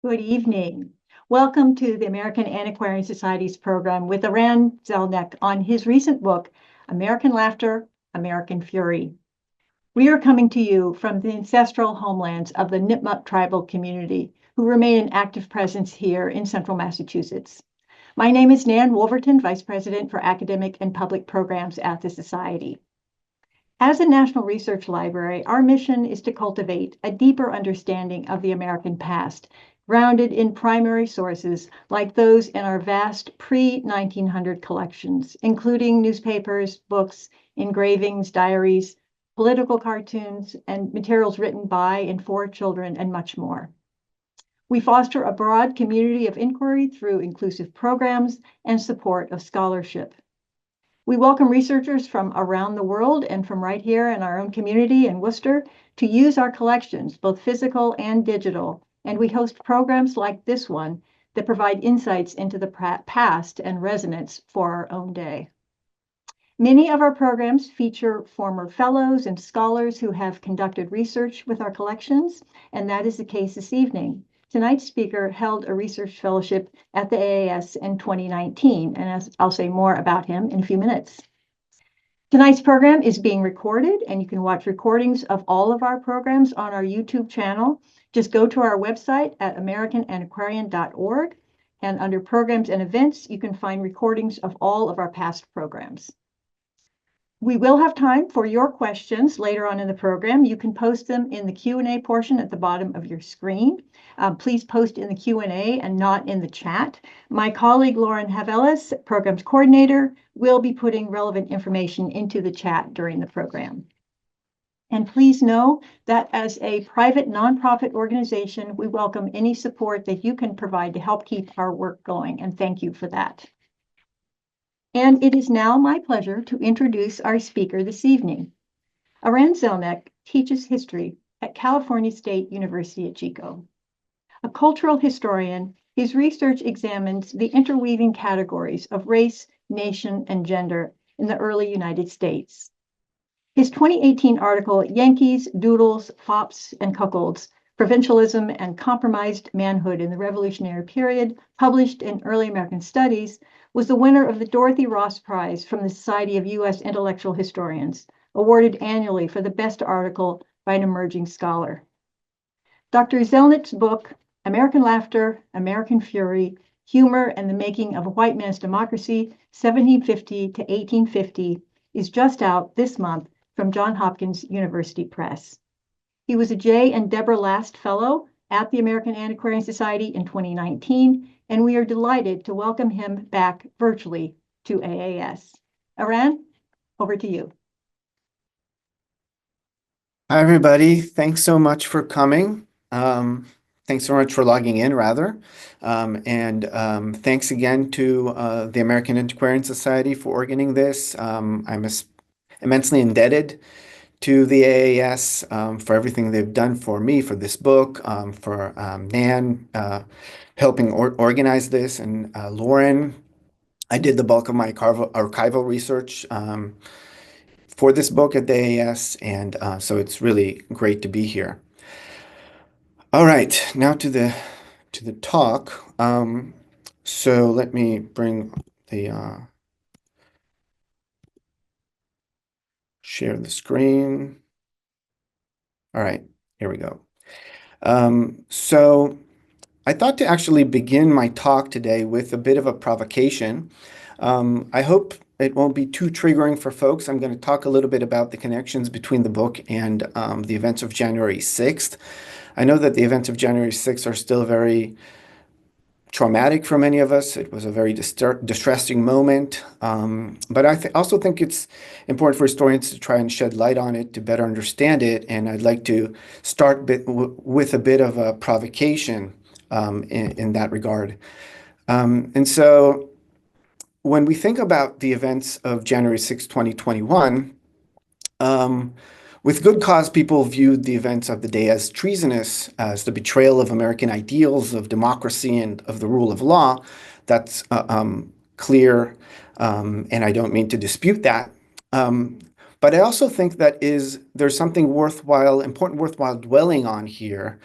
Good evening. Welcome to the American Antiquarian Society's program with Eran Zelnik on his recent book, American Laughter, American Fury. We are coming to you from the ancestral homelands of the Nipmuc tribal community, who remain an active presence here in central Massachusetts. My name is Nan Wolverton, Vice President for Academic and Public Programs at the Society. As a national research library, our mission is to cultivate a deeper understanding of the American past, grounded in primary sources like those in our vast pre-1900 collections, including newspapers, books, engravings, diaries, political cartoons, and materials written by and for children, and much more. We foster a broad community of inquiry through inclusive programs and support of scholarship. We welcome researchers from around the world and from right here in our own community in Worcester to use our collections, both physical and digital, and we host programs like this one that provide insights into the past and resonance for our own day. Many of our programs feature former fellows and scholars who have conducted research with our collections, and that is the case this evening. Tonight's speaker held a research fellowship at the AAS in 2019, and I'll say more about him in a few minutes. Tonight's program is being recorded, and you can watch recordings of all of our programs on our YouTube channel. Just go to our website at americanantiquarian.org, and under Programs and Events, you can find recordings of all of our past programs. We will have time for your questions later on in the program. You can post them in the Q&A portion at the bottom of your screen. Please post in the Q&A and not in the chat. My colleague, Lauren Havelis, Programs Coordinator, will be putting relevant information into the chat during the program. And please know that as a private nonprofit organization, we welcome any support that you can provide to help keep our work going, and thank you for that. And it is now my pleasure to introduce our speaker this evening. Eran Zelnik teaches history at California State University at Chico. A cultural historian, his research examines the interweaving categories of race, nation, and gender in the early United States. His 2018 article, Yankees, Doodles, Fops, and Cuckolds, Provincialism and Compromised Manhood in the Revolutionary Period, published in Early American Studies, was the winner of the Dorothy Ross Prize from the Society of U.S. Intellectual Historians, awarded annually for the best article by an emerging scholar. Dr. Zelnik's book, American Laughter, American Fury, Humor and the Making of a White Man's Democracy, 1750 to 1850, is just out this month from Johns Hopkins University Press. He was a J. and Deborah Last Fellow at the American Antiquarian Society in 2019, and we are delighted to welcome him back virtually to AAS. Eran, over to you. Hi, everybody. Thanks so much for coming. Thanks so much for logging in, rather. Thanks again to the American Antiquarian Society for organizing this. I'm immensely indebted to the AAS for everything they've done for me, for this book, for Nan helping organize this, and Lauren. I did the bulk of my archival research for this book at the AAS, and so it's really great to be here. All right, now to the talk. So let me bring the share the screen. All right, here we go. So I thought to actually begin my talk today with a bit of a provocation. I hope it won't be too triggering for folks. I'm going to talk a little bit about the connections between the book and the events of January 6th. I know that the events of January 6th are still very traumatic for many of us. It was a very distressing moment. But I also think it's important for historians to try and shed light on it to better understand it. And I'd like to start with a bit of a provocation in that regard. And so when we think about the events of January 6, 2021, with good cause, people viewed the events of the day as treasonous, as the betrayal of American ideals of democracy and of the rule of law. That's clear, and I don't mean to dispute that. But I also think that there's something worthwhile dwelling on here,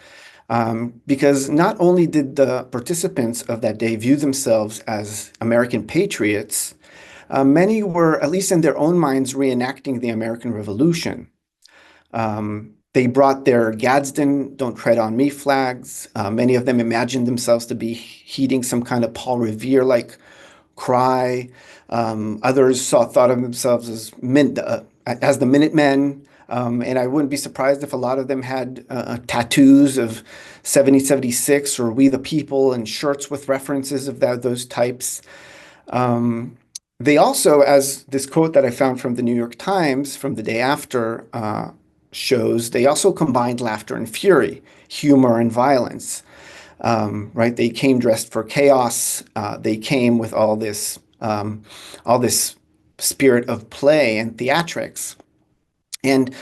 because not only did the participants of that day view themselves as American patriots, many were, at least in their own minds, reenacting the American Revolution. They brought their Gadsden, Don't Tread on Me flags. Many of them imagined themselves to be heeding some kind of Paul Revere-like cry. Others thought of themselves as the Minutemen. And I wouldn't be surprised if a lot of them had tattoos of 1776 or We the People and shirts with references of those types. They also, as this quote that I found from the New York Times from the day after shows, they also combined laughter and fury, humor and violence. Right? They came dressed for chaos. They came with all this spirit of play and theatrics. And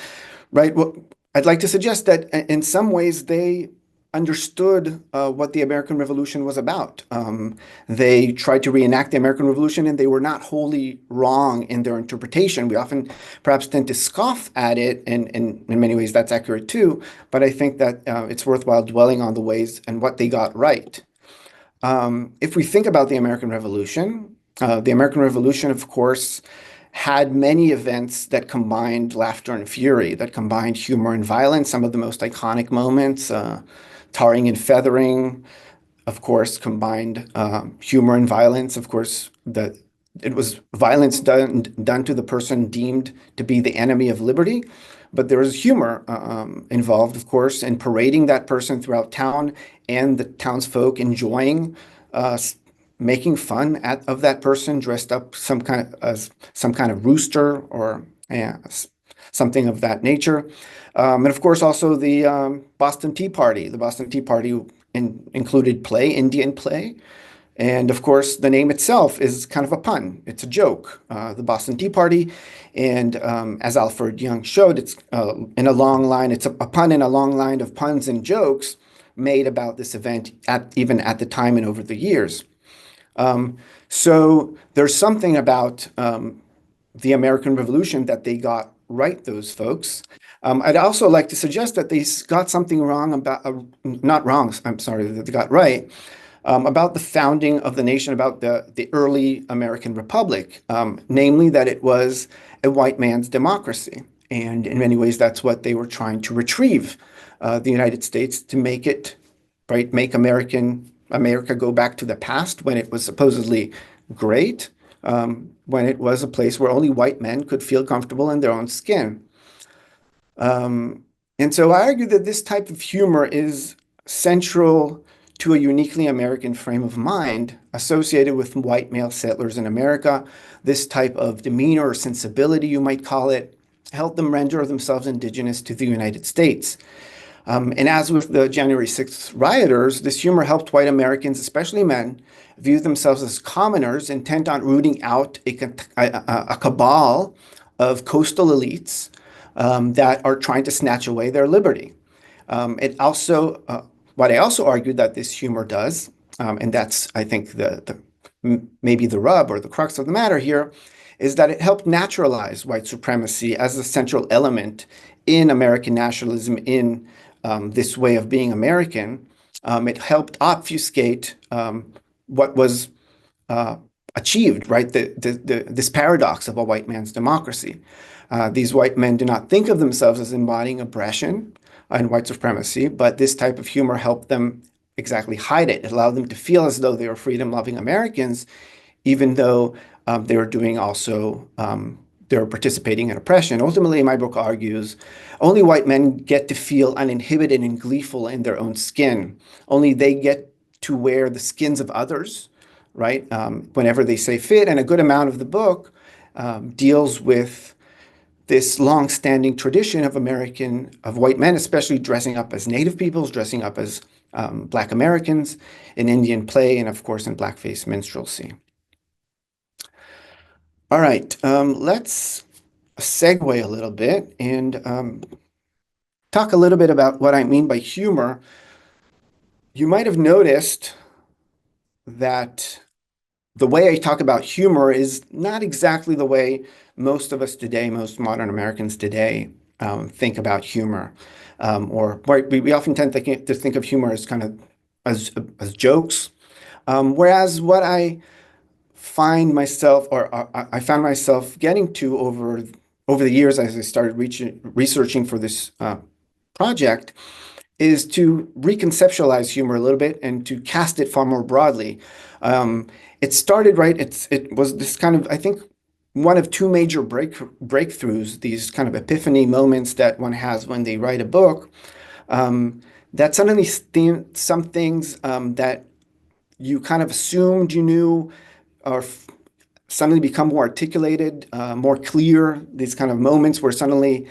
right, well, I'd like to suggest that in some ways they understood what the American Revolution was about. They tried to reenact the American Revolution, and they were not wholly wrong in their interpretation. We often perhaps tend to scoff at it, and in many ways that's accurate too. But I think that it's worthwhile dwelling on the ways and what they got right. If we think about the American Revolution, of course, had many events that combined laughter and fury, that combined humor and violence. Some of the most iconic moments, tarring and feathering, of course, combined humor and violence. Of course, it was violence done to the person deemed to be the enemy of liberty. But there was humor involved, of course, in parading that person throughout town and the townsfolk enjoying making fun of that person dressed up some kind of rooster or something of that nature. And of course, also the Boston Tea Party. The Boston Tea Party included play, Indian play. And of course, the name itself is kind of a pun. It's a joke, the Boston Tea Party. And as Alfred Young showed, it's in a long line. It's a pun in a long line of puns and jokes made about this event even at the time and over the years. So there's something about the American Revolution that they got right, those folks. I'd also like to suggest that they got something wrong about, not wrong, I'm sorry, that they got right, about the founding of the nation, about the early American Republic, namely that it was a white man's democracy. And in many ways, that's what they were trying to retrieve, the United States, to make it, right, make America go back to the past when it was supposedly great, when it was a place where only white men could feel comfortable in their own skin. And so I argue that this type of humor is central to a uniquely American frame of mind associated with white male settlers in America. This type of demeanor or sensibility, you might call it, helped them render themselves indigenous to the United States. And as with the January 6th rioters, this humor helped white Americans, especially men, view themselves as commoners intent on rooting out a cabal of coastal elites that are trying to snatch away their liberty. What I also argued that this humor does, and that's, I think, maybe the rub or the crux of the matter here, is that it helped naturalize white supremacy as a central element in American nationalism, in this way of being American. It helped obfuscate what was achieved, right? This paradox of a white man's democracy. These white men do not think of themselves as embodying oppression and white supremacy, but this type of humor helped them exactly hide it. It allowed them to feel as though they were freedom-loving Americans, even though they were doing also, they were participating in oppression. Ultimately, my book argues, only white men get to feel uninhibited and gleeful in their own skin. Only they get to wear the skins of others, right? Whenever they say fit. And a good amount of the book deals with this long-standing tradition of white men, especially dressing up as Native peoples, dressing up as Black Americans in Indian play, and of course in blackface minstrelsy. All right, let's segue a little bit and talk a little bit about what I mean by humor. You might have noticed that the way I talk about humor is not exactly the way most of us today, most modern Americans today, think about humor. Or we often tend to think of humor as kind of as jokes. Whereas what I find myself, or I found myself getting to over the years as I started researching for this project, is to reconceptualize humor a little bit and to cast it far more broadly. It started right. It was this kind of, I think, one of two major breakthroughs. These kind of epiphany moments that one has when they write a book. That suddenly some things that you kind of assumed you knew or suddenly become more articulated, more clear. These kind of moments where suddenly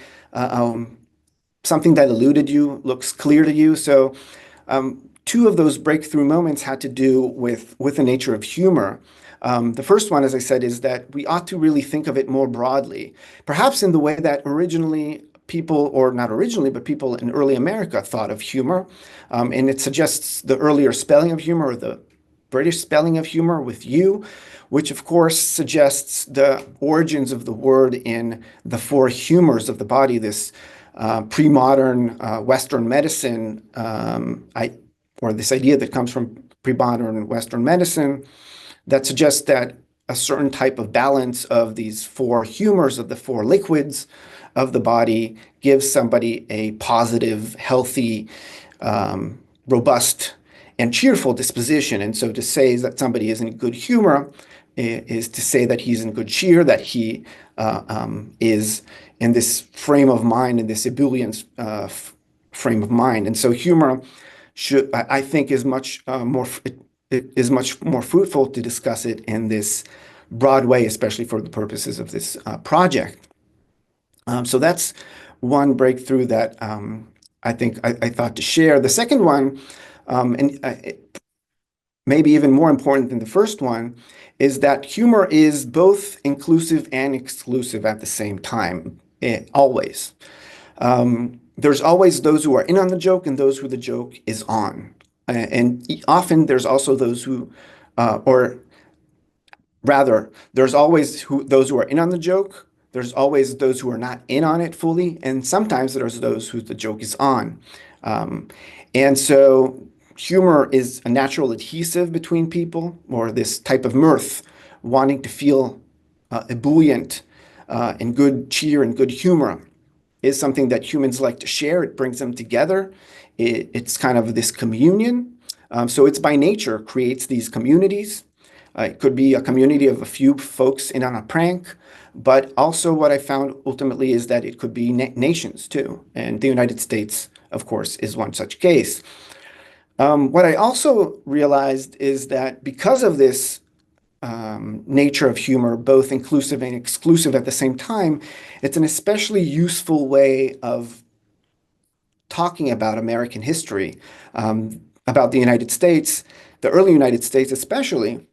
something that eluded you looks clear to you. So two of those breakthrough moments had to do with the nature of humor. The first one, as I said, is that we ought to really think of it more broadly, perhaps in the way that originally people, or not originally, but people in early America thought of humor. And it suggests the earlier spelling of humor, or the British spelling of humor with U, which of course suggests the origins of the word in the four humors of the body, this pre-modern Western medicine, or this idea that comes from pre-modern Western medicine that suggests that a certain type of balance of these four humors of the four liquids of the body gives somebody a positive, healthy, robust, and cheerful disposition. And so to say that somebody is in good humor is to say that he's in good cheer, that he is in this frame of mind, in this ebullient frame of mind. And so humor should, I think, is much it is much more fruitful to discuss it in this broad way, especially for the purposes of this project. So that's one breakthrough that I think I thought to share. The second one, and maybe even more important than the first one, is that humor is both inclusive and exclusive at the same time, always. There's always those who are in on the joke and those who the joke is on. And often there's also those who, or rather, there's always those who are in on the joke. There's always those who are not in on it fully. And sometimes there's those who the joke is on. And so humor is a natural adhesive between people, or this type of mirth, wanting to feel ebullient and good cheer and good humor is something that humans like to share. It brings them together. It's kind of this communion. So it's by nature creates these communities. It could be a community of a few folks in on a prank, but also what I found ultimately is that it could be nations too. And the United States, of course, is one such case. What I also realized is that because of this nature of humor, both inclusive and exclusive at the same time, it's an especially useful way of talking about American history, about the United States, the early United States especially,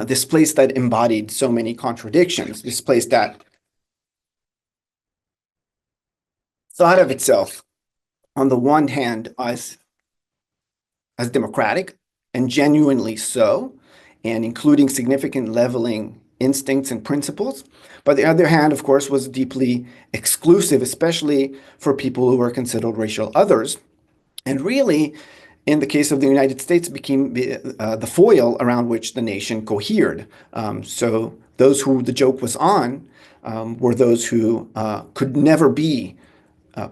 this place that embodied so many contradictions, this place that thought of itself on the one hand as democratic and genuinely so, and including significant leveling instincts and principles. But the other hand, of course, was deeply exclusive, especially for people who were considered racial others. And really, in the case of the United States, became the foil around which the nation cohered. So those who the joke was on were those who could never be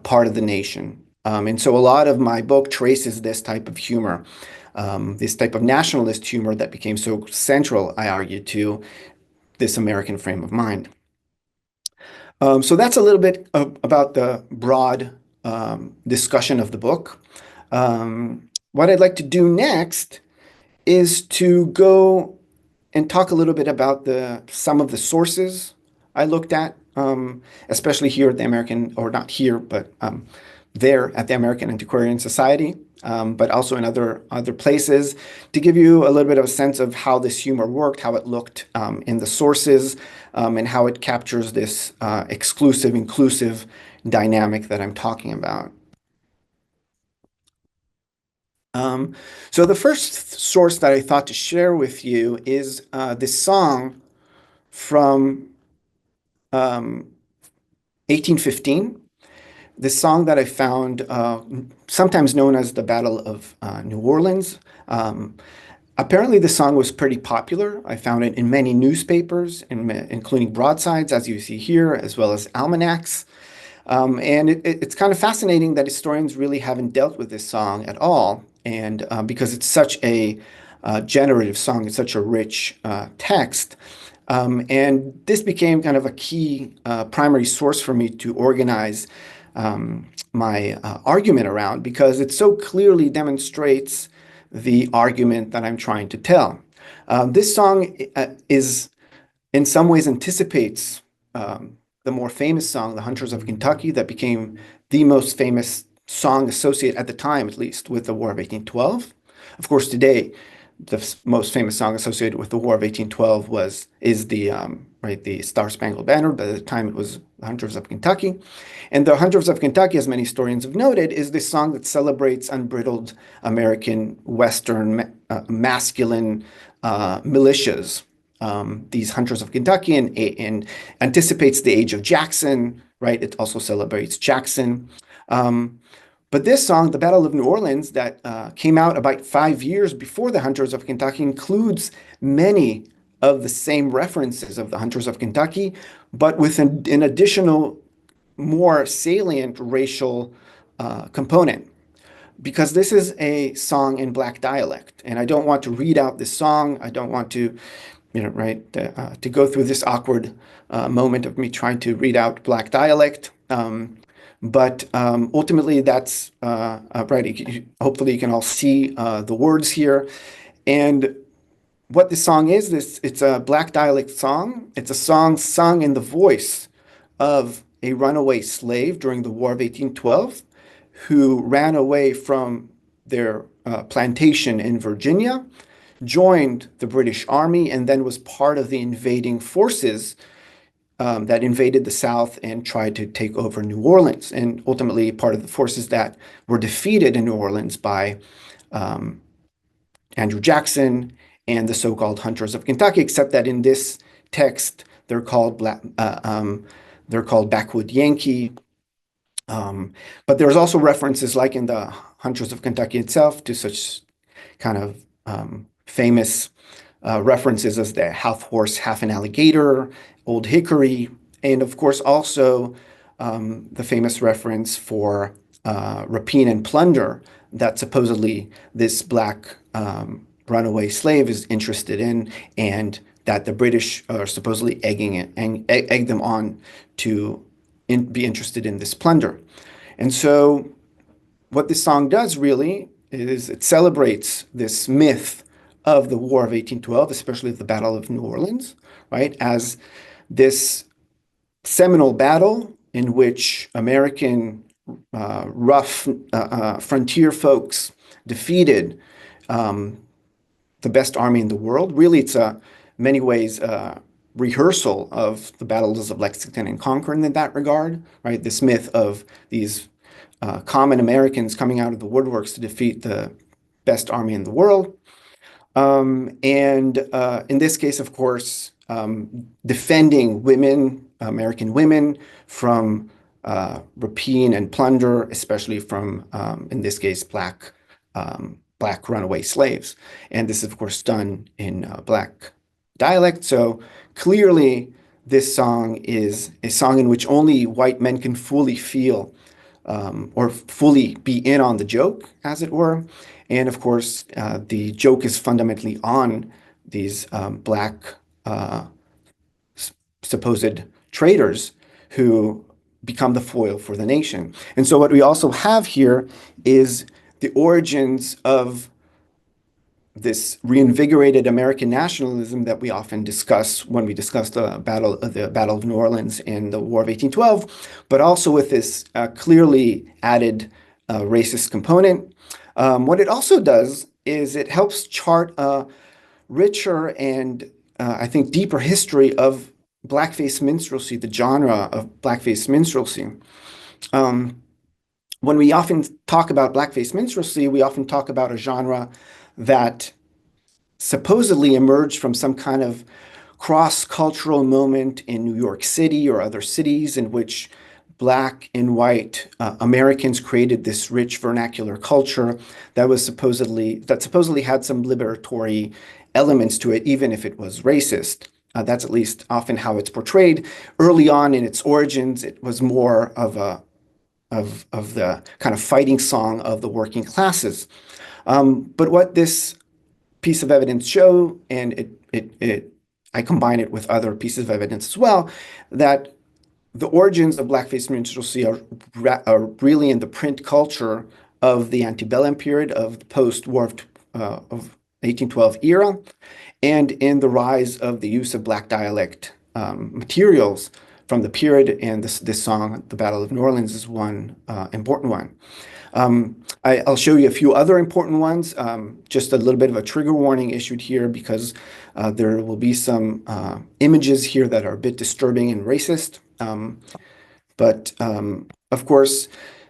part of the nation. And so a lot of my book traces this type of humor, this type of nationalist humor that became so central, I argue, to this American frame of mind. So that's a little bit about the broad discussion of the book. What I'd like to do next is to go and talk a little bit about some of the sources I looked at, especially here at the American, or not here, but there at the American Antiquarian Society, but also in other places, to give you a little bit of a sense of how this humor worked, how it looked in the sources, and how it captures this exclusive, inclusive dynamic that I'm talking about. So the first source that I thought to share with you is this song from 1815 this song that I found, sometimes known as the Battle of New Orleans. Apparently, the song was pretty popular. I found it in many newspapers, including broadsides, as you see here, as well as almanacs. And it's kind of fascinating that historians really haven't dealt with this song at all, and because it's such a generative song, it's such a rich text. And this became kind of a key primary source for me to organize my argument around, because it so clearly demonstrates the argument that I'm trying to tell. This song is in some ways anticipates the more famous song, The Hunters of Kentucky, that became the most famous song associated at the time, at least, with the War of 1812. Of course, today, the most famous song associated with the War of 1812 is the Star Spangled Banner. But at the time, it was The Hunters of Kentucky. And The Hunters of Kentucky, as many historians have noted, is this song that celebrates unbridled American Western masculine militias. These Hunters of Kentucky, and anticipates the age of Jackson, right? It also celebrates Jackson. But this song, The Battle of New Orleans, that came out about 5 years before the Hunters of Kentucky, includes many of the same references of the Hunters of Kentucky, but with an additional, more salient racial component. Because this is a song in Black dialect, and I don't want to read out this song. I don't want to, to go through this awkward moment of me trying to read out Black dialect. But ultimately, that's right. Hopefully, you can all see the words here. And what this song is, it's a Black dialect song. It's a song sung in the voice of a runaway slave during the War of 1812 who ran away from their plantation in Virginia, joined the British Army, and then was part of the invading forces that invaded the South and tried to take over New Orleans, and ultimately part of the forces that were defeated in New Orleans by Andrew Jackson and the so-called Hunters of Kentucky, except that in this text they're called Backwood Yankee. But there's also references, like in the Hunters of Kentucky itself, to such kind of famous references as the half horse, half an alligator, Old Hickory, and of course also the famous reference for rapine and plunder that supposedly this black runaway slave is interested in, and that the British are supposedly egg them on to be interested in this plunder. And so what this song does really is it celebrates this myth of the War of 1812, especially the Battle of New Orleans, right, as this seminal battle in which American rough frontier folks defeated the best army in the world. Really, it's many ways rehearsal of the battles of Lexington and Concord in that regard, right? This myth of these common Americans coming out of the woodworks to defeat the best army in the world. And in this case, of course, defending women, American women, from rapine and plunder, especially from, in this case, black runaway slaves. And this is, of course, done in Black dialect. So clearly, this song is a song in which only white men can fully feel or fully be in on the joke, as it were. And of course, the joke is fundamentally on these black supposed traitors who become the foil for the nation. And so what we also have here is the origins of this reinvigorated American nationalism that we often discuss when we discuss the Battle of New Orleans and the War of 1812, but also with this clearly added racist component. What it also does is it helps chart a richer and I think deeper history of blackface minstrelsy, the genre of blackface minstrelsy. When we often talk about blackface minstrelsy, we often talk about a genre that supposedly emerged from some kind of cross-cultural moment in New York City or other cities in which Black and white Americans created this rich vernacular culture that supposedly had some liberatory elements to it, even if it was racist. That's at least often how it's portrayed. Early on in its origins, it was more of the kind of fighting song of the working classes. But what this piece of evidence show, and I combine it with other pieces of evidence as well, that the origins of blackface minstrelsy are really in the print culture of the antebellum period of the post-war of 1812 era, and in the rise of the use of black dialect materials from the period. And this song, The Battle of New Orleans, is one important one. I'll show you a few other important ones, just a little bit of a trigger warning issued here because there will be some images here that are a bit disturbing and racist. But of course,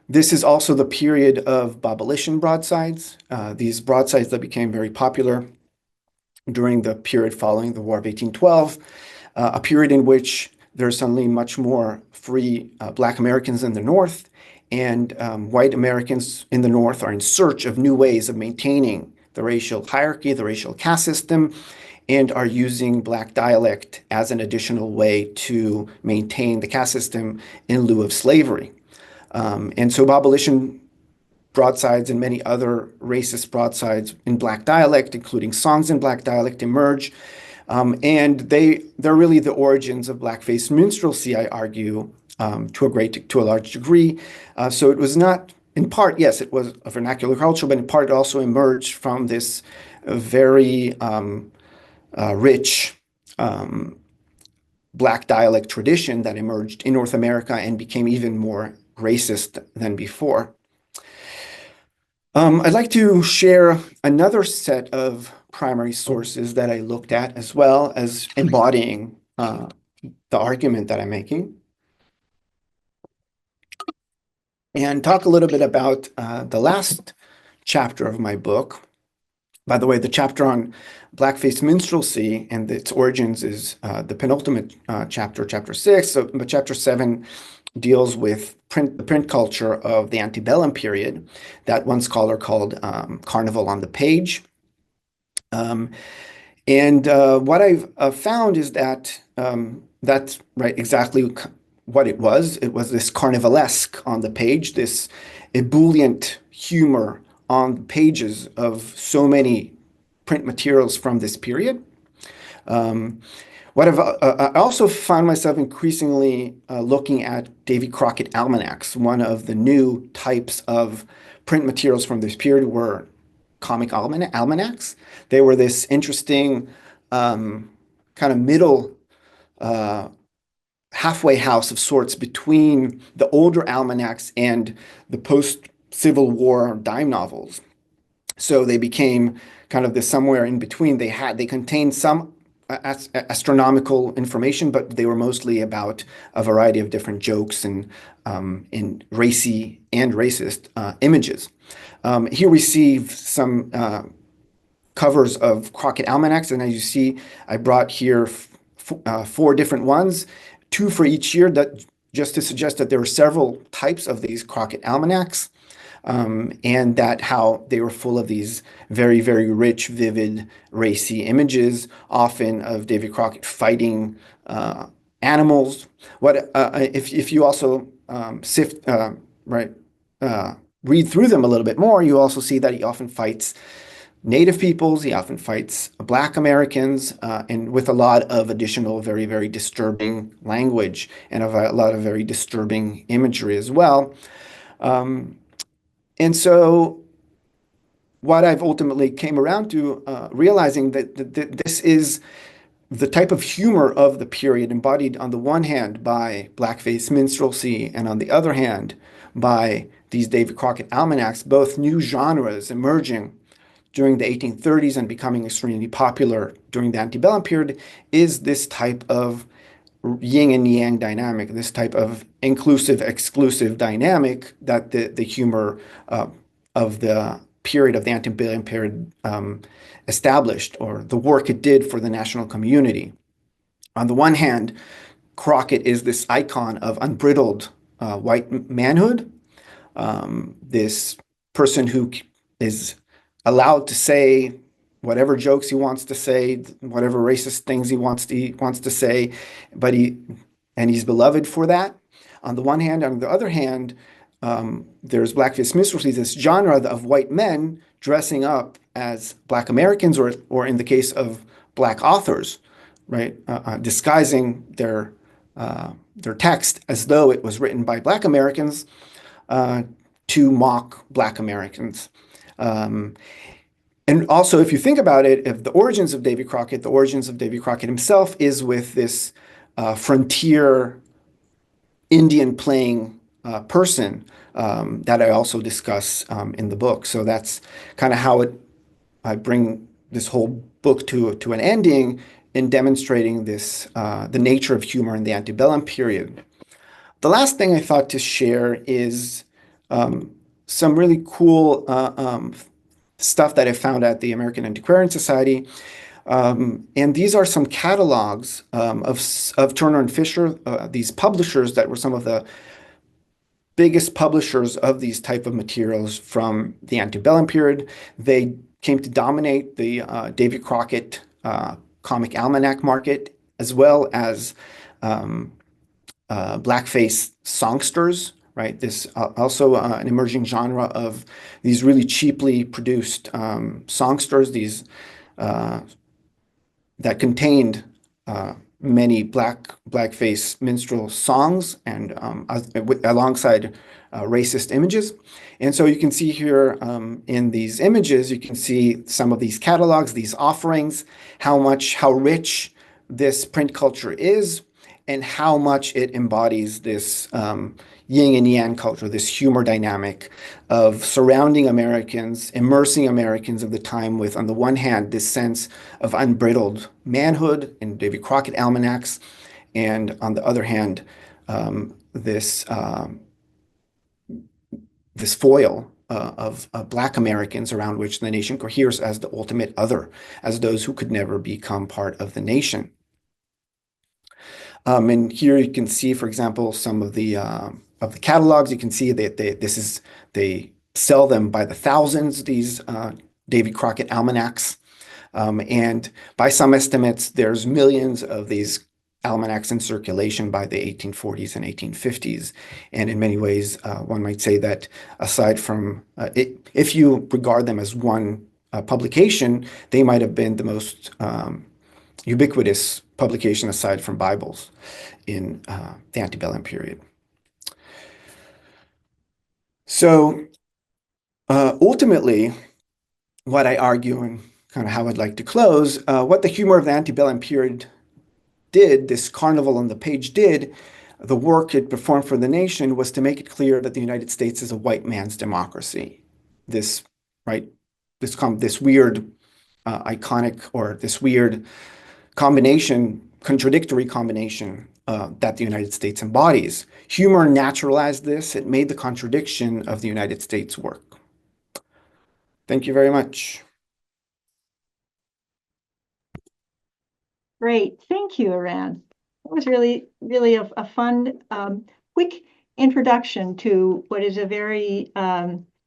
this is also the period of abolition broadsides, these broadsides that became very popular during the period following the War of 1812, a period in which there's suddenly much more free Black Americans in the North, and white Americans in the North are in search of new ways of maintaining the racial hierarchy, the racial caste system, and are using Black dialect as an additional way to maintain the caste system in lieu of slavery. And so abolition broadsides and many other racist broadsides in Black dialect, including songs in Black dialect, emerge. And they're really the origins of blackface minstrelsy, I argue, to a large degree. So it was not, in part, yes, it was a vernacular culture, but in part it also emerged from this very rich Black dialect tradition that emerged in North America and became even more racist than before. I'd like to share another set of primary sources that I looked at as well as embodying the argument that I'm making, and talk a little bit about the last chapter of my book. By the way, the chapter on blackface minstrelsy and its origins is the penultimate chapter, chapter 6. But chapter 7 deals with the print culture of the antebellum period that one scholar called Carnival on the Page. And what I've found is that that's right exactly what it was. It was this carnivalesque on the page, this ebullient humor on the pages of so many print materials from this period. I also found myself increasingly looking at Davy Crockett almanacs. One of the new types of print materials from this period were comic almanacs. They were this interesting kind of middle halfway house of sorts between the older almanacs and the post-Civil War dime novels. So they became kind of the somewhere in between. They contained some astronomical information, but they were mostly about a variety of different jokes and in racy and racist images. Here we see some covers of Crockett almanacs, and as you see, I brought here 4 different ones, 2 for each year, that just to suggest that there were several types of these Crockett almanacs. And that how they were full of these very, very rich, vivid, racy images, often of Davy Crockett fighting animals. If you also read through them a little bit more, you also see that he often fights Native peoples, he often fights Black Americans, and with a lot of additional very, very disturbing language and a lot of very disturbing imagery as well. And so what I've ultimately came around to realizing that this is the type of humor of the period embodied on the one hand by blackface minstrelsy and on the other hand by these David Crockett almanacs, both new genres emerging during the 1830s and becoming extremely popular during the antebellum period, is this type of yin and yang dynamic, this type of inclusive, exclusive dynamic that the humor of the period of the antebellum period established, or the work it did for the national community. On the one hand, Crockett is this icon of unbridled white manhood, this person who is allowed to say whatever jokes he wants to say, whatever racist things he wants to say, but he's beloved for that. On the one hand, on the other hand, there's blackface minstrelsy, this genre of white men dressing up as Black Americans, or in the case of Black authors, right, disguising their text as though it was written by Black Americans to mock Black Americans. And also, if you think about it, if the origins of Davy Crockett himself is with this frontier Indian playing person that I also discuss in the book. So that's kind of how I bring this whole book to an ending in demonstrating this the nature of humor in the antebellum period. The last thing I thought to share is some really cool stuff that I found at the American Antiquarian Society. And these are some catalogs of Turner and Fisher, these publishers that were some of the biggest publishers of these type of materials from the antebellum period. They came to dominate the Davy Crockett comic almanac market, as well as blackface songsters, right? This also an emerging genre of these really cheaply produced songsters, these that contained many blackface minstrel songs and alongside racist images. And so you can see here in these images, you can see some of these catalogs, these offerings, how rich this print culture is, and how much it embodies this yin and yang culture, this humor dynamic of surrounding Americans, immersing Americans of the time with, on the one hand, this sense of unbridled manhood in Davy Crockett almanacs, and on the other hand, this foil of Black Americans around which the nation coheres as the ultimate other, as those who could never become part of the nation. And here you can see, for example, some of the catalogs. You can see that they sell them by the thousands, these Davy Crockett almanacs. And by some estimates, there's millions of these almanacs in circulation by the 1840s and 1850s. And in many ways, one might say that aside from, if you regard them as one publication, they might have been the most ubiquitous publication aside from Bibles in the antebellum period. So ultimately, what I argue, and kind of how I'd like to close, what the humor of the antebellum period did, this carnival on the page did, the work it performed for the nation was to make it clear that the United States is a white man's democracy. This, right, this weird iconic, or this weird combination, contradictory combination that the United States embodies. Humor naturalized this. It made the contradiction of the United States work. Thank you very much. Great. Thank you, Eran. That was really, really a fun, quick introduction to what is a very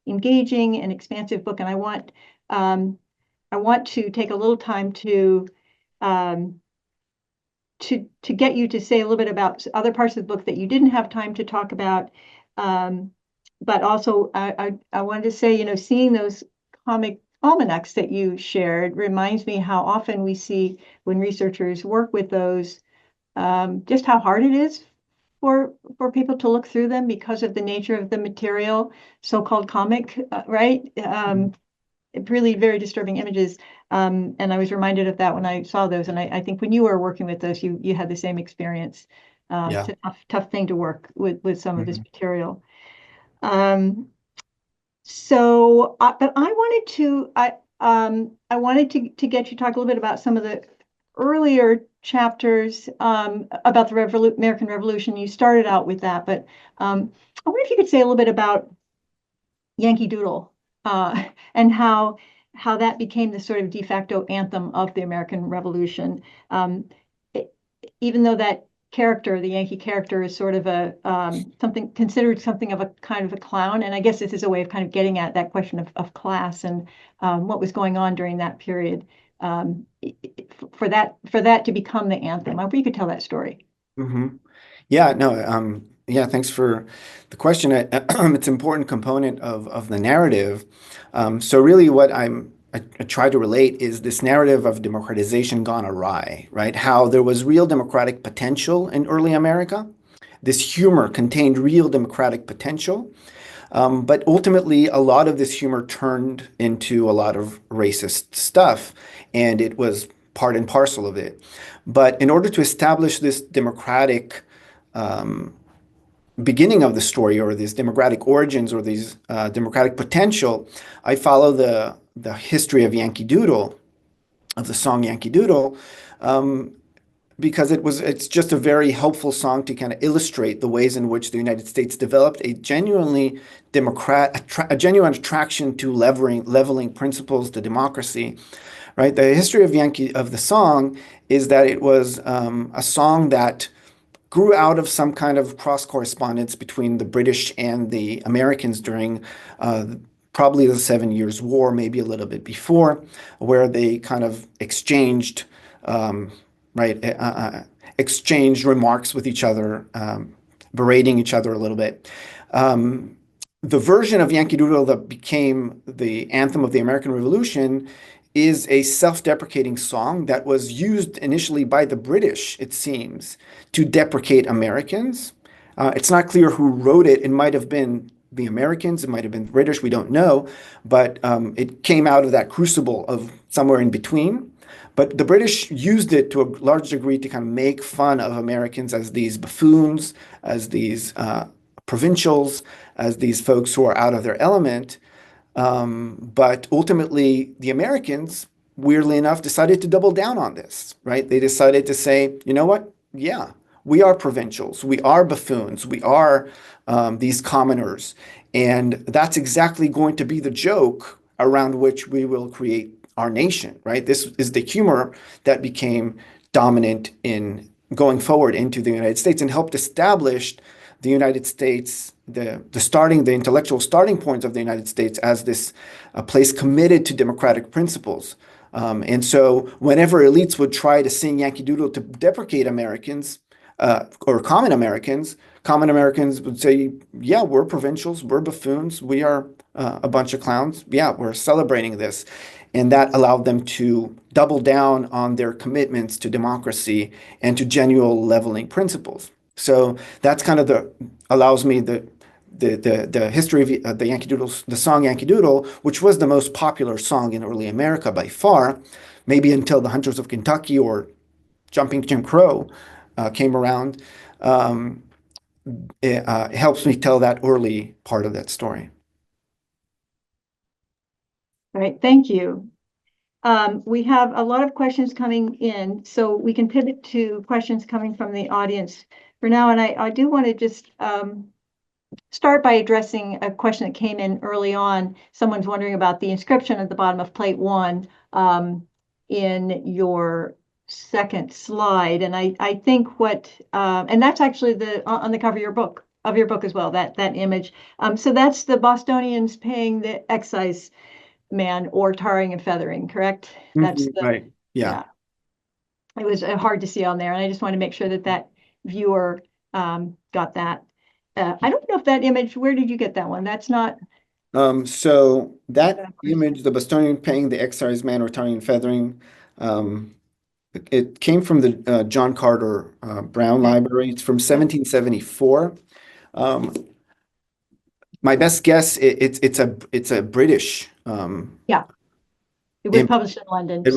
engaging and expansive book. And I want to take a little time to get you to say a little bit about other parts of the book that you didn't have time to talk about. But also, I wanted to say, seeing those comic almanacs that you shared reminds me how often we see when researchers work with those, just how hard it is for people to look through them because of the nature of the material, so-called comic, right? Really very disturbing images. And I was reminded of that when I saw those. And I think when you were working with those, you had the same experience. Yeah. It's a tough thing to work with some of this material. But I wanted to get you to talk a little bit about some of the earlier chapters about the American Revolution. You started out with that, but I wonder if you could say a little bit about Yankee Doodle and how that became the sort of de facto anthem of the American Revolution. Even though that character, the Yankee character, is sort of a considered something of a kind of a clown. And I guess this is a way of kind of getting at that question of class and what was going on during that period. For that to become the anthem. I hope you could tell that story. Mm-hmm. Yeah, no, yeah, thanks for the question. It's an important component of the narrative. So really what I try to relate is this narrative of democratization gone awry, right? How there was real democratic potential in early America. This humor contained real democratic potential. But ultimately, a lot of this humor turned into a lot of racist stuff, and it was part and parcel of it. But in order to establish this democratic beginning of the story, or these democratic origins, or these democratic potential, I follow the history of Yankee Doodle, of the song Yankee Doodle, because it's just a very helpful song to kind of illustrate the ways in which the United States developed a genuinely a genuine attraction to leveling principles, to democracy, right? The history of the song is that it was a song that grew out of some kind of cross correspondence between the British and the Americans during probably the 7 Years' War, maybe a little bit before, where they kind of exchanged right, exchanged remarks with each other, berating each other a little bit. The version of Yankee Doodle that became the anthem of the American Revolution is a self-deprecating song that was used initially by the British, it seems, to deprecate Americans. It's not clear who wrote it. It might have been the Americans, it might have been British, we don't know, but it came out of that crucible of somewhere in between. But the British used it to a large degree to kind of make fun of Americans as these buffoons, as these provincials, as these folks who are out of their element. But ultimately, the Americans, weirdly enough, decided to double down on this, right? They decided to say, you know what? Yeah, we are provincials. We are buffoons. We are these commoners. And that's exactly going to be the joke around which we will create our nation, right? This is the humor that became dominant in going forward into the United States and helped establish the United States, the intellectual starting point of the United States as this place committed to democratic principles. And so whenever elites would try to sing Yankee Doodle to deprecate Americans, or common Americans would say, yeah, we're provincials, we're buffoons, we are a bunch of clowns. Yeah, we're celebrating this. And that allowed them to double down on their commitments to democracy and to genuine leveling principles. So that's kind of allows me the history of the Yankee Doodle, the song Yankee Doodle, which was the most popular song in early America by far, maybe until the Hunters of Kentucky or Jumping Jim Crow came around. It helps me tell that early part of that story. All right, thank you. We have a lot of questions coming in, so we can pivot to questions coming from the audience for now. And I do want to just start by addressing a question that came in early on. Someone's wondering about the inscription at the bottom of plate 1 in your second slide. And I think and that's actually on the cover of your book as well, that image. So that's the Bostonians paying the excise man or tarring and feathering, correct? That's right. Yeah. It was hard to see on there, and I just want to make sure that viewer got that. I don't know if that image, where did you get that one? That's not. So that image, the Bostonian paying the excise man or tarring and feathering, it came from the John Carter Brown Library. It's from 1774. My best guess, it's a British. Yeah, it was published in London. It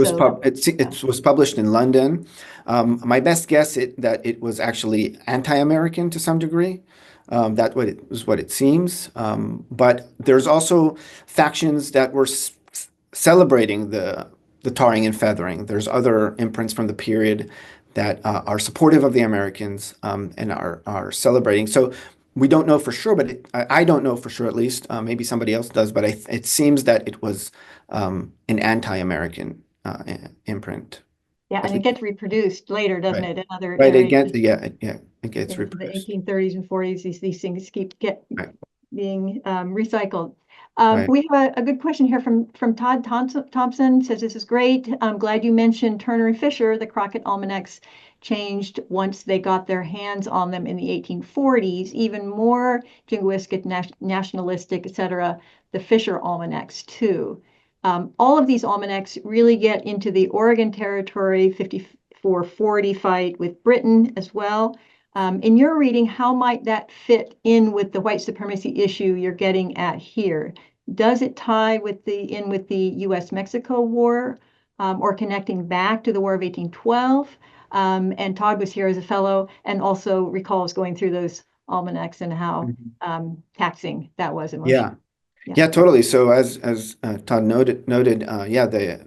was published in London. My best guess that it was actually anti-American to some degree. That was what it seems. But there's also factions that were celebrating the tarring and feathering. There's other imprints from the period that are supportive of the Americans and are celebrating. So we don't know for sure, but I don't know for sure, at least. Maybe somebody else does, but it seems that it was an anti-American imprint. Yeah, I and it think, gets reproduced later, doesn't right. it, in other Right, areas it gets into the reproduced. 1830s and 40s. These things keep Right, being recycled. right. We have a good question here from Todd Thompson. Says this is great. I'm glad you mentioned Turner and Fisher. The Crockett almanacs changed once they got their hands on them in the 1840s. Even more jingoistic, nationalistic, etc. The Fisher almanacs too. All of these almanacs really get into the Oregon Territory 5440 fight with Britain as well. In your reading, how might that fit in with the white supremacy issue you're getting at here? Does it tie with the U.S.-Mexico War, or connecting back to the War of 1812? And Todd was here as a fellow and also recalls going through those almanacs and how Mhm. taxing that was Yeah. emotionally. Yeah. Yeah, totally. So as Todd noted, yeah, the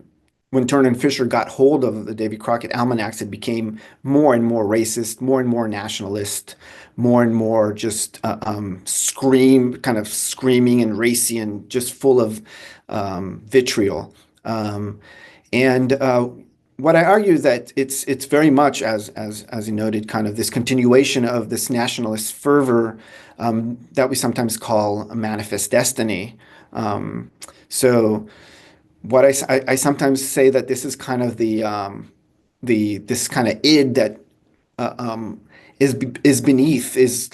when Turner and Fisher got hold of the Davy Crockett almanacs, it became more and more racist, more and more nationalist, more and more just kind of screaming and racy, and just full of vitriol. Um, and what I argue is that it's very much as you noted, kind of this continuation of this nationalist fervor that we sometimes call a manifest destiny. Um, so what I sometimes say that this is kind of the this kind of id that uh, um, is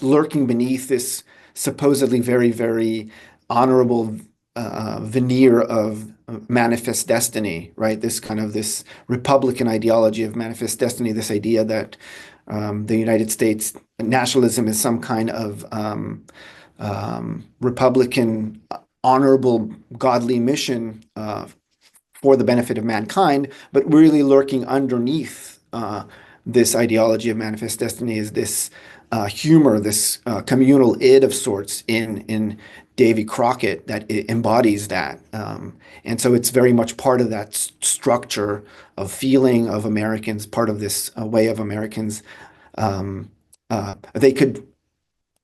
lurking beneath this supposedly very honorable veneer of manifest destiny, right? This kind of this Republican ideology of manifest destiny, this idea that the United States nationalism is some kind of Republican honorable godly mission for the benefit of mankind, but really lurking underneath this ideology of manifest destiny is this humor, this communal id of sorts in Davy Crockett that embodies that. And so it's very much part of that structure of feeling of Americans, part of this way of Americans. They could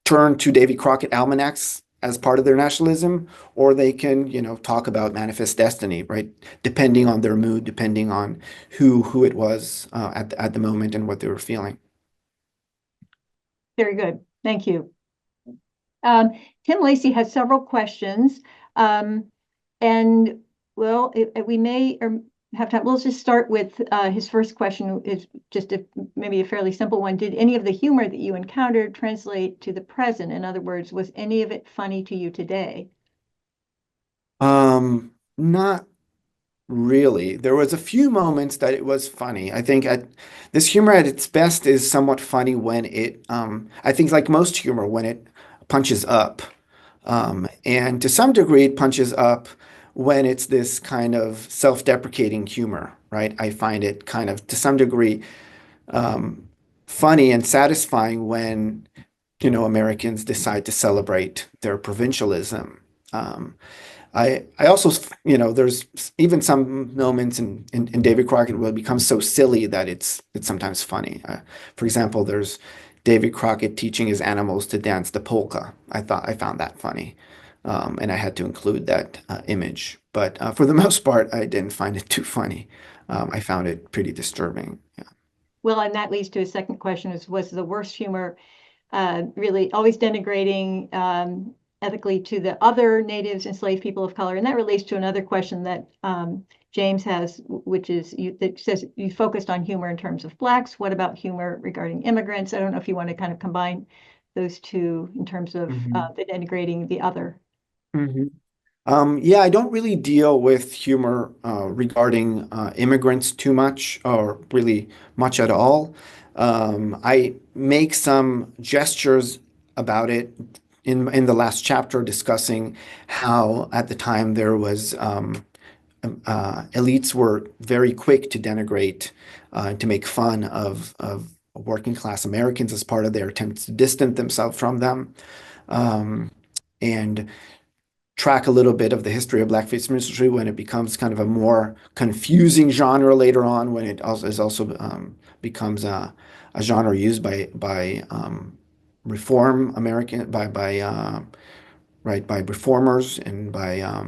turn to Davy Crockett almanacs as part of their nationalism, or they can, talk about manifest destiny, right? Depending on their mood, depending on who it was at the moment and what they were feeling. Very good. Thank you. Um, Tim Lacey has several questions. Um, and well, we may or have time. We'll just start with his first question is just maybe a fairly simple one. Did any of the humor that you encountered translate to the present? In other words, was any of it funny to you today? Not really. There was a few moments that it was funny. I think this humor at its best is somewhat funny when I think like most humor, when it punches up. And to some degree, it punches up when it's this kind of self-deprecating humor, right? I find it kind of, to some degree, um, funny and satisfying when, Americans decide to celebrate their provincialism. Um, I also, there's even some moments in David Crockett where it becomes so silly that it's sometimes funny. For example, there's David Crockett teaching his animals to dance the polka. I found that funny, and I had to include that image. But for the most part, I didn't find it too funny. I found it pretty disturbing. Yeah. Well, and that leads to a second question: was the worst humor really always denigrating ethically to the other natives, enslaved people of color? And that relates to another question that James has, which is that says you focused on humor in terms of blacks. What about humor regarding immigrants? I don't know if you want to kind of combine those two in terms of Mhm. the denigrating the other. Mhm. Yeah, I don't really deal with humor regarding immigrants too much, or really much at all. I make some gestures about it in the last chapter, discussing how at the time there was elites were very quick to denigrate, to make fun of working class Americans as part of their attempts to distance themselves from them. Um, and track a little bit of the history of blackface minstrelsy when it becomes kind of a more confusing genre later on, when it also becomes a genre used by reform American by reformers and by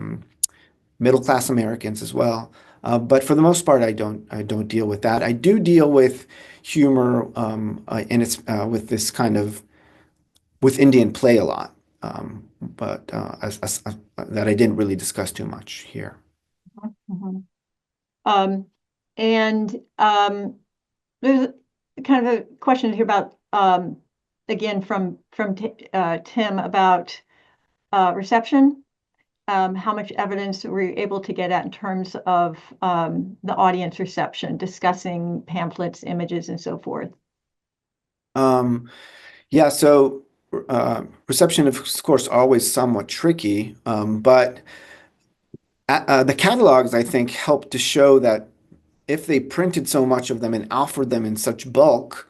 middle class Americans as well. But for the most part, I don't deal with that. I do deal with humor, and it's with this kind of with Indian play a lot, but that I didn't really discuss too much here. Mhm. Um, and there's kind of a question here about again from Tim about reception. How much evidence were you able to get at in terms of the audience reception, discussing pamphlets, images, and so forth? Um, yeah, so reception, of course, always somewhat tricky, but the catalogs, I think, help to show that if they printed so much of them and offered them in such bulk,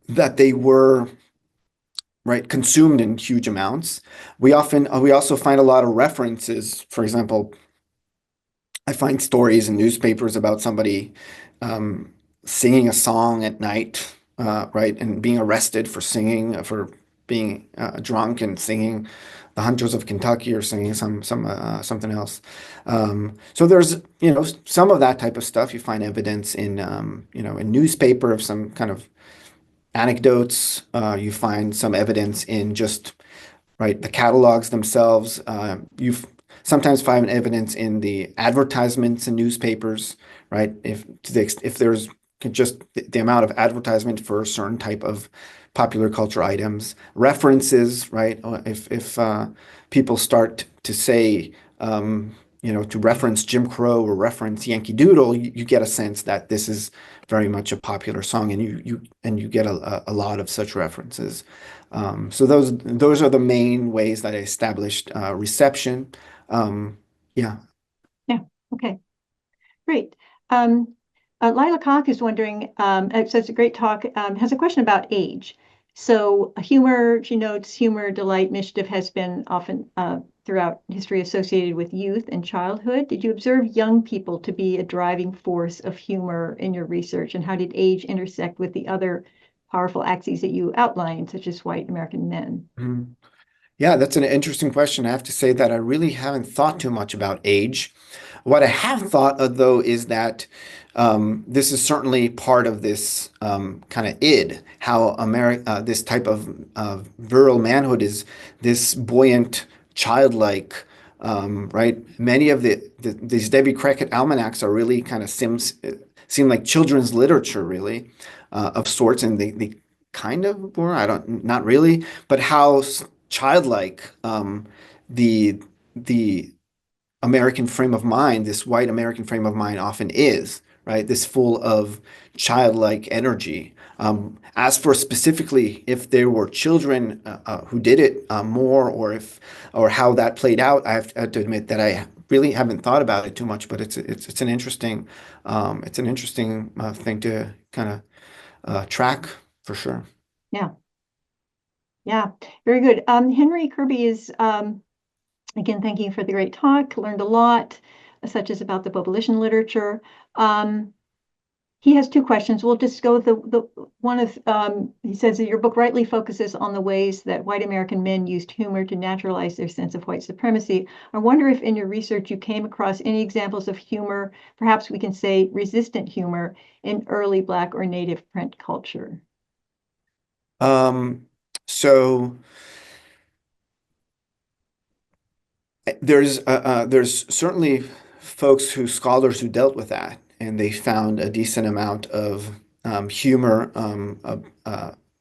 that they were right consumed in huge amounts. We also find a lot of references. For example, I find stories in newspapers about somebody um, singing a song at night, right, and being arrested for singing, for being drunk and singing "The Hunters of Kentucky" or singing something else. So there's some of that type of stuff. You find evidence in a newspaper of some kind of anecdotes. You find some evidence in just right the catalogs themselves. You sometimes find evidence in the advertisements in newspapers, right? If there's just the amount of advertisement for a certain type of popular culture items, references, right? If people start to say, to reference Jim Crow or reference Yankee Doodle, you get a sense that this is very much a popular song, and you get a lot of such references. So those are the main ways that I established reception. Yeah. Yeah. Okay. Great. Lila Cock is wondering, it says a great talk, has a question about age. So humor, she notes, humor, delight, mischief has been often throughout history associated with youth and childhood. Did you observe young people to be a driving force of humor in your research? And how did age intersect with the other powerful axes that you outlined, such as white American men? Mhm. Yeah, that's an interesting question. I have to say that I really haven't thought too much about age. What I have thought of, though, is that this is certainly part of this kind of id, how this type of virile manhood is this buoyant, childlike, right? Many of these Davy Crockett almanacs are really kind of seem like children's literature, really, of sorts, and they kind of were. I don't, not really, but how childlike the the American frame of mind, this white American frame of mind often is, right? This full of childlike energy. As for specifically if there were children who did it more, or how that played out, I have to admit that I really haven't thought about it too much. But it's an interesting thing to kind of track for sure. Yeah. Yeah. Very good. Henry Kirby is again, thank you for the great talk. Learned a lot, such as about the abolition literature. He has two questions. We'll just go with the one of he says that your book rightly focuses on the ways that white American men used humor to naturalize their sense of white supremacy. I wonder if in your research you came across any examples of humor, perhaps we can say resistant humor, in early Black or Native print culture. Um, so there's certainly scholars who dealt with that, and they found a decent amount of humor,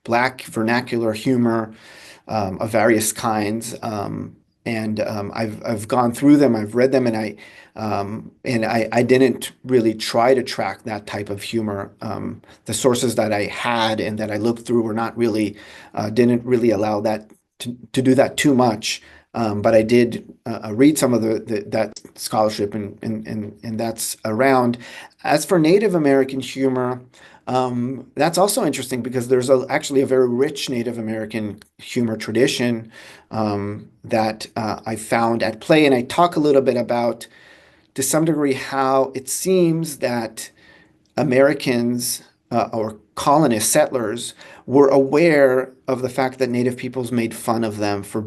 Black vernacular humor of various kinds. And I've gone through them, I've read them, and I didn't really try to track that type of humor. The sources that I had and that I looked through were not really didn't really allow that to do that too much. But I did read some of that scholarship, and that's around. As for Native American humor, that's also interesting because there's actually a very rich Native American humor tradition that I found at play, and I talk a little bit about, to some degree, how it seems that Americans or colonists, settlers, were aware of the fact that Native peoples made fun of them for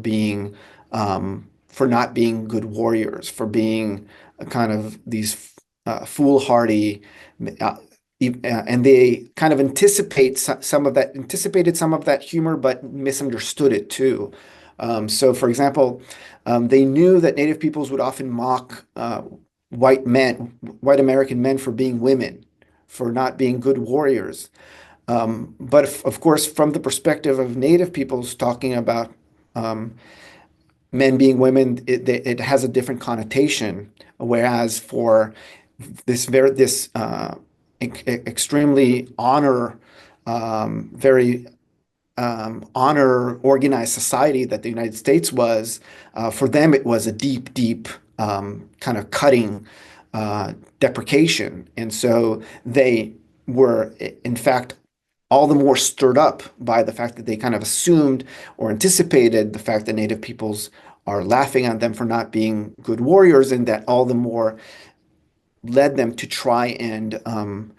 not being good warriors, for being a kind of these foolhardy, and they kind of anticipated some of that humor, but misunderstood it too. So, for example, they knew that Native peoples would often mock white American men for being women, for not being good warriors. But of course, from the perspective of Native peoples talking about um, men being women, it has a different connotation. Whereas for this extremely very honor organized society that the United States was, for them it was a deep kind of cutting deprecation, and so they were in fact all the more stirred up by the fact that they kind of assumed or anticipated the fact that Native peoples are laughing at them for not being good warriors, and that all the more led them to try and um,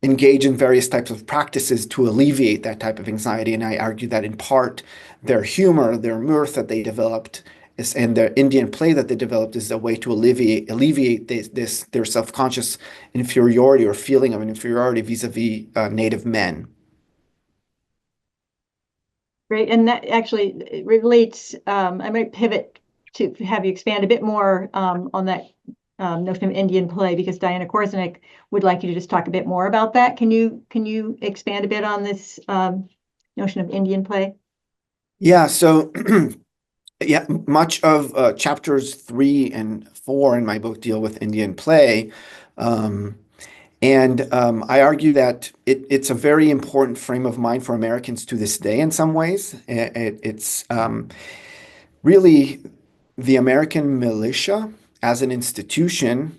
engage in various types of practices to alleviate that type of anxiety. And I argue that in part, their humor, their mirth that they developed, and their Indian play that they developed is a way to alleviate their self-conscious inferiority or feeling of an inferiority vis-a-vis Native men. Great. And that actually relates, I might pivot to have you expand a bit more on that notion of Indian play, because Diana Korzenick would like you to just talk a bit more about that. Can you expand a bit on this notion of Indian play? Yeah, so yeah, much of chapters 3 and 4 in my book deal with Indian play. Um, and I argue that it's a very important frame of mind for Americans to this day in some ways. It's really the American militia as an institution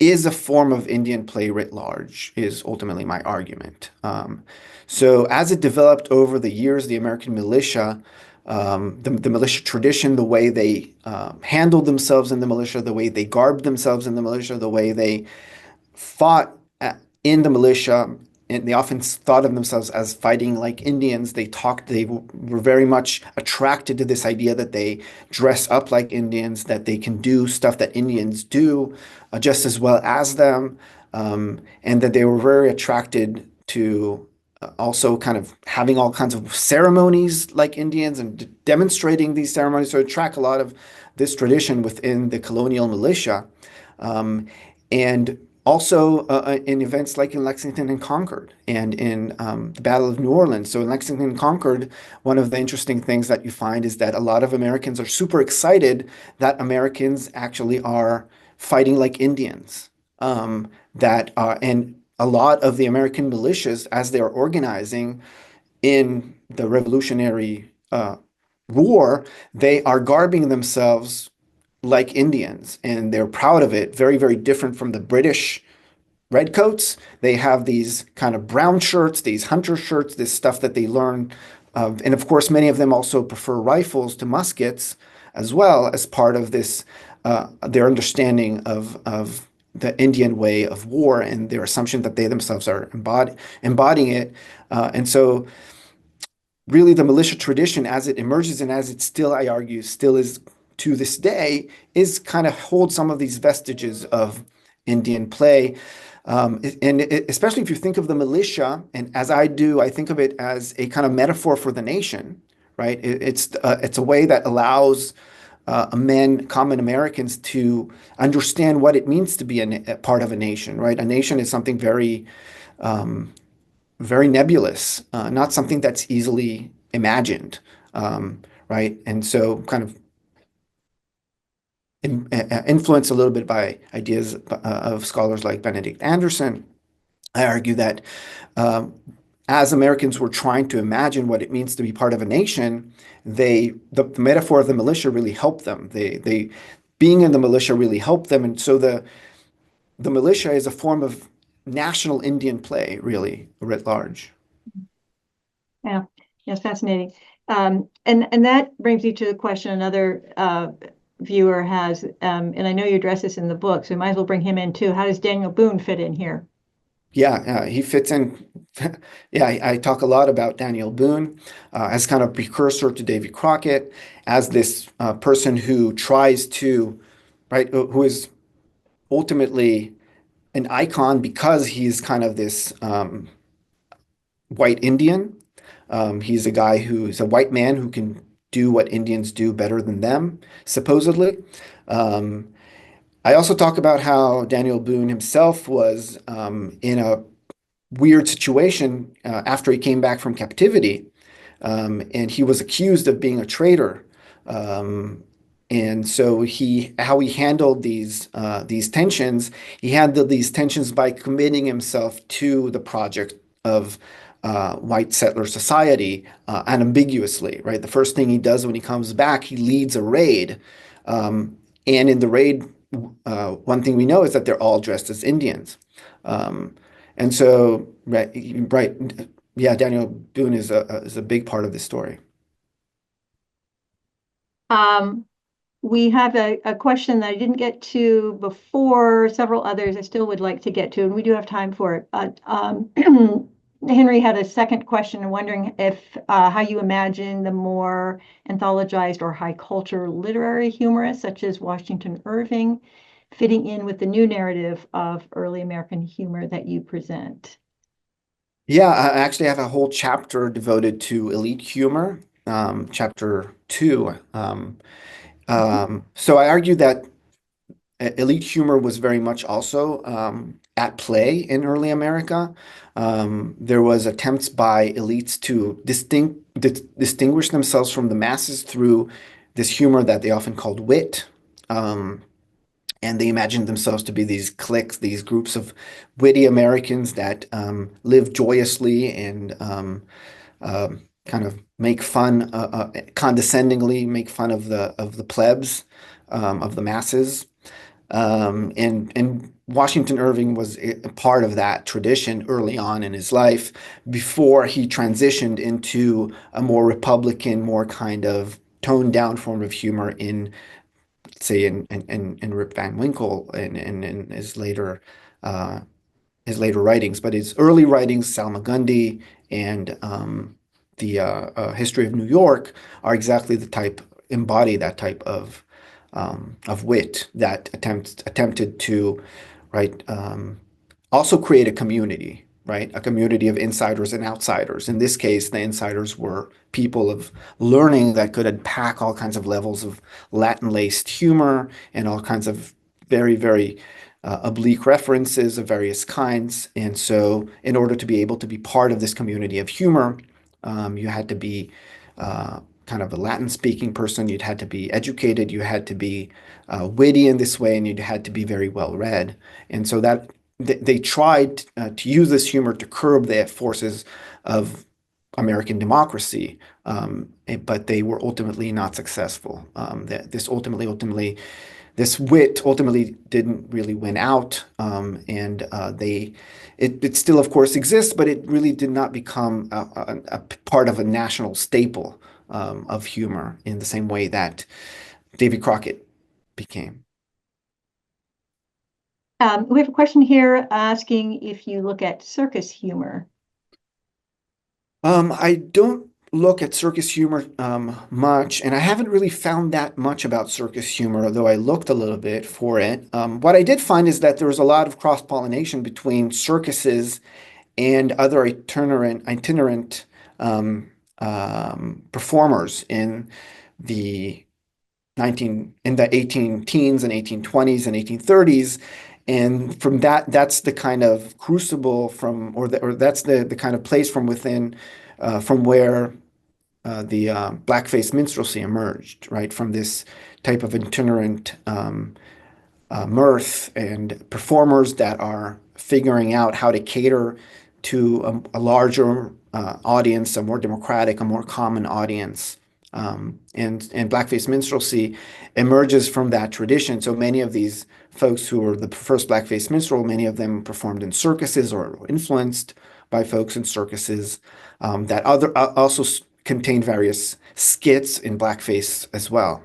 is a form of Indian play writ large, is ultimately my argument. So as it developed over the years, the American militia, the militia tradition, the way they handled themselves in the militia, the way they garbed themselves in the militia, the way they fought in the militia, and they often thought of themselves as fighting like Indians. They were very much attracted to this idea that they dress up like Indians, that they can do stuff that Indians do just as well as them, and that they were very attracted to also kind of having all kinds of ceremonies like Indians and demonstrating these ceremonies to attract a lot of this tradition within the colonial militia. And also in events like in Lexington and Concord and in the Battle of New Orleans. So in Lexington and Concord, one of the interesting things that you find is that a lot of Americans are super excited that Americans actually are fighting like Indians. And a lot of the American militias, as they're organizing in the Revolutionary War, they are garbing themselves like Indians, and they're proud of it. Very, very different from the British redcoats. They have these kind of brown shirts, these hunter shirts, this stuff that they learn. And of course, many of them also prefer rifles to muskets as well as part of this, their understanding of the Indian way of war and their assumption that they themselves are embodying it. And so really the militia tradition as it emerges and as it still, I argue, still is to this day, is kind of hold some of these vestiges of Indian play. Especially if you think of the militia, and as I do, I think of it as a kind of metaphor for the nation, right? It's a way that allows common Americans, to understand what it means to be a part of a nation, right? A nation is something very, very nebulous, not something that's easily imagined, right? And so, kind of influenced a little bit by ideas of scholars like Benedict Anderson, I argue that as Americans were trying to imagine what it means to be part of a nation, the metaphor of the militia really helped them. They being in the militia really helped them, and so the militia is a form of national Indian play, really writ large. Yeah, yes, fascinating. And that brings you to the question another viewer has, and I know you address this in the book, so we might as well bring him in too. How does Daniel Boone fit in here? Yeah, he fits in. Yeah, I talk a lot about Daniel Boone as kind of precursor to Davy Crockett, as this person who tries to, right, who is ultimately an icon because he's kind of this white Indian. He's a guy who's a white man who can do what Indians do better than them, supposedly. Um, I also talk about how Daniel Boone himself was in a weird situation after he came back from captivity, and he was accused of being a traitor. Um, and so how he handled these tensions, he handled these tensions by committing himself to the project of white settler society unambiguously, right? The first thing he does when he comes back, he leads a raid. And in the raid, one thing we know is that they're all dressed as Indians. Um, and so, right, yeah, Daniel Boone is a big part of this story. Um, we have a question that I didn't get to before, several others I still would like to get to, and we do have time for it. But Henry had a second question wondering if how you imagine the more anthologized or high culture literary humorists, such as Washington Irving, fitting in with the new narrative of early American humor that you present. Yeah, I actually have a whole chapter devoted to elite humor, chapter two. So I argue that elite humor was very much also at play in early America. There was attempts by elites to distinguish themselves from the masses through this humor that they often called wit. Um, and they imagined themselves to be these cliques, these groups of witty Americans that live joyously and kind of make fun, condescendingly make fun of the plebs, of the masses. And Washington Irving was a part of that tradition early on in his life before he transitioned into a more Republican, more kind of toned down form of humor in, say, in Rip Van Winkle and in uh, his later writings. But his early writings, Salmagundi and the History of New York, are exactly the type embody that type of wit that attempted to, right, also create a community, right, a community of insiders and outsiders. In this case, the insiders were people of learning that could unpack all kinds of levels of Latin-laced humor and all kinds of very, very oblique references of various kinds. And so, in order to be able to be part of this community of humor, you had to be kind of a Latin-speaking person. You'd had to be educated. You had to be witty in this way, and you'd had to be very well read. And so that they tried to use this humor to curb the forces of American democracy, but they were ultimately not successful. This wit ultimately didn't really win out, and it still, of course, exists, but it really did not become a part of a national staple of humor in the same way that Davy Crockett became. We have a question here asking if you look at circus humor. I don't look at circus humor much, and I haven't really found that much about circus humor, although I looked a little bit for it. What I did find is that there was a lot of cross-pollination between circuses and other itinerant performers the in the 18 teens and 1820s and 1830s. And from that's the kind of crucible or that's the kind of place from within, from where the blackface minstrelsy emerged, right? From this type of itinerant mirth and performers that are figuring out how to cater to a larger audience, a more democratic, a more common audience. And blackface minstrelsy emerges from that tradition. So many of these folks who were the first blackface minstrel, many of them performed in circuses or were influenced by folks in circuses that also contained various skits in blackface as well.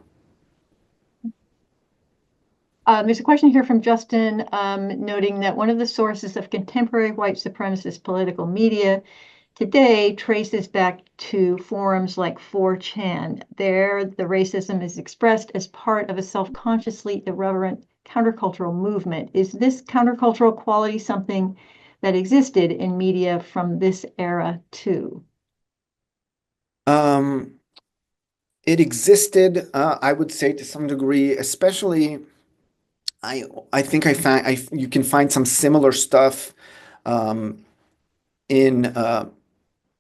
There's a question here from Justin noting that one of the sources of contemporary white supremacist political media today traces back to forums like 4chan. There, the racism is expressed as part of a self-consciously irreverent countercultural movement. Is this countercultural quality something that existed in media from this era too? Um, it existed, I would say, to some degree, especially I I think I find I you can find some similar stuff um, in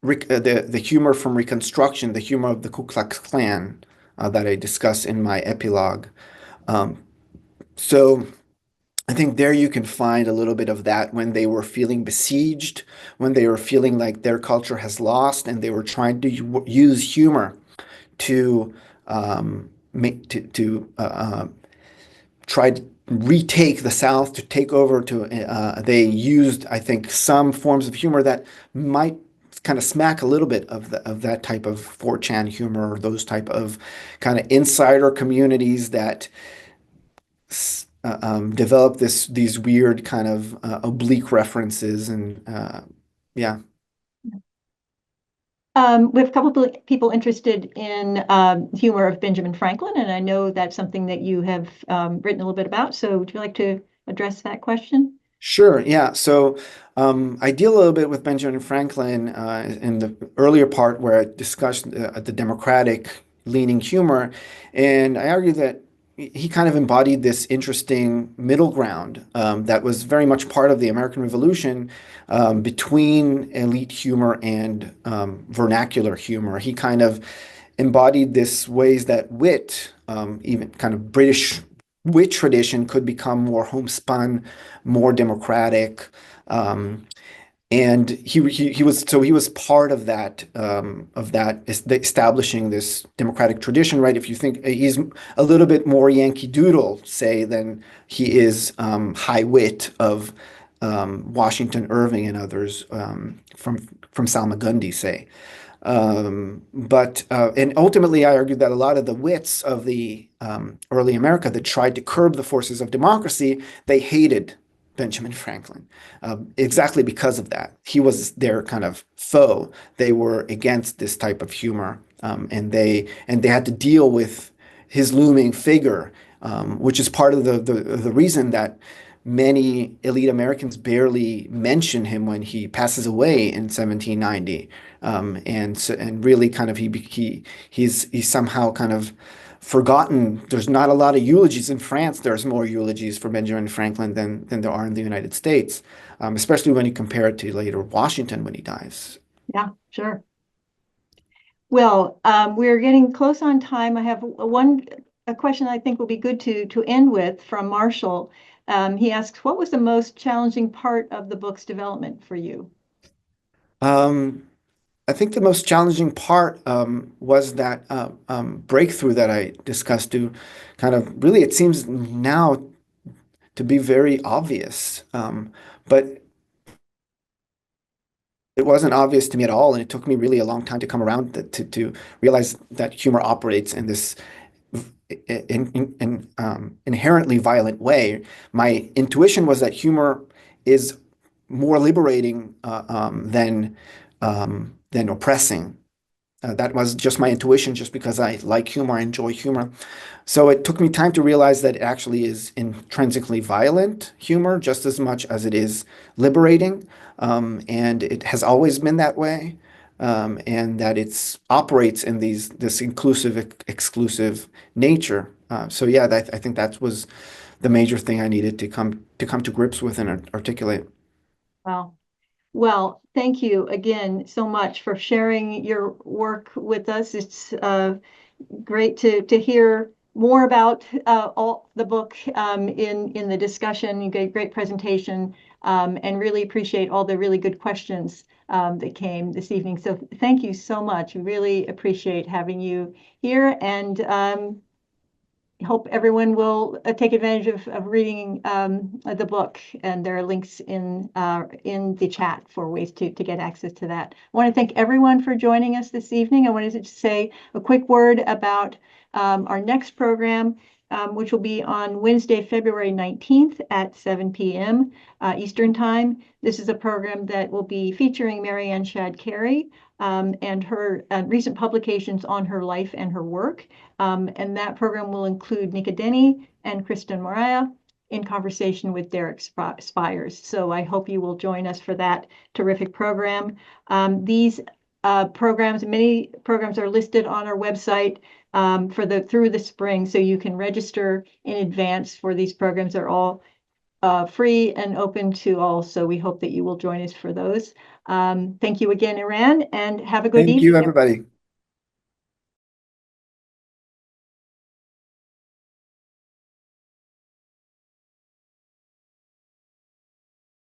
the humor from Reconstruction, the humor of the Ku Klux Klan that I discuss in my epilogue. Um, so I think there you can find a little bit of that when they were feeling besieged, when they were feeling like their culture has lost, and they were trying to use humor to make to try to retake the South, to take over. To they used, I think, some forms of humor that might kind of smack a little bit of that type of 4chan humor, or those type of kind of insider communities that develop these weird kind of oblique references and yeah. We have a couple of people interested in humor of Benjamin Franklin, and I know that's something that you have written a little bit about. So would you like to address that question? Sure, yeah. So I deal a little bit with Benjamin Franklin in the earlier part where I discussed the democratic leaning humor, and I argue that he kind of embodied this interesting middle ground that was very much part of the American Revolution between elite humor and vernacular humor. He kind of embodied this ways that wit, even kind of British wit tradition, could become more homespun, more democratic. Um, and he was part of that establishing this democratic tradition, right? If you think he's a little bit more Yankee Doodle, say, than he is high wit of Washington Irving and others from Salmagundi, say. But and ultimately, I argued that a lot of the wits of the early America that tried to curb the forces of democracy, they hated Benjamin Franklin exactly because of that. He was their kind of foe. They were against this type of humor, and they had to deal with his looming figure, which is part of the reason that many elite Americans barely mention him when he passes away in 1790, and really kind of he's somehow kind of forgotten. There's not a lot of eulogies in France. There's more eulogies for Benjamin Franklin than there are in the United States, especially when you compare it to later Washington when he dies. Yeah, sure. Well, we're getting close on time. I have a question I think will be good to end with from Marshall. He asks, what was the most challenging part of the book's development for you? Um, I think the most challenging part was that breakthrough that I discussed to kind of really, it seems now to be very obvious. But it wasn't obvious to me at all, and it took me really a long time to come around to realize that humor operates in this inherently violent way. My intuition was that humor is more liberating than oppressing. That was just my intuition, just because I like humor, I enjoy humor. So it took me time to realize that it actually is intrinsically violent humor just as much as it is liberating. And it has always been that way. And that it operates in this inclusive, exclusive nature. So yeah, I think that was the major thing I needed to come to grips with and articulate. Wow. Well, thank you again so much for sharing your work with us. It's great to hear more about all the book in the discussion. You gave a great presentation and really appreciate all the really good questions that came this evening. So thank you so much. We really appreciate having you here, and hope everyone will take advantage of reading the book, and there are links in the chat for ways to get access to that. I want to thank everyone for joining us this evening. I wanted to say a quick word about our next program, which will be on Wednesday, February 19th at 7 p.m. Eastern Time. This is a program that will be featuring Marianne Shad Carey and her recent publications on her life and her work. And that program will include Nika Denny and Kristen Mariah. in conversation with Derek Spires. So I hope you will join us for that terrific program. These programs, many programs are listed on our website through the spring, so you can register in advance for these programs. They're all free and open to all, so we hope that you will join us for those. Thank you again, Eran, and have a good Thank you, evening. everybody.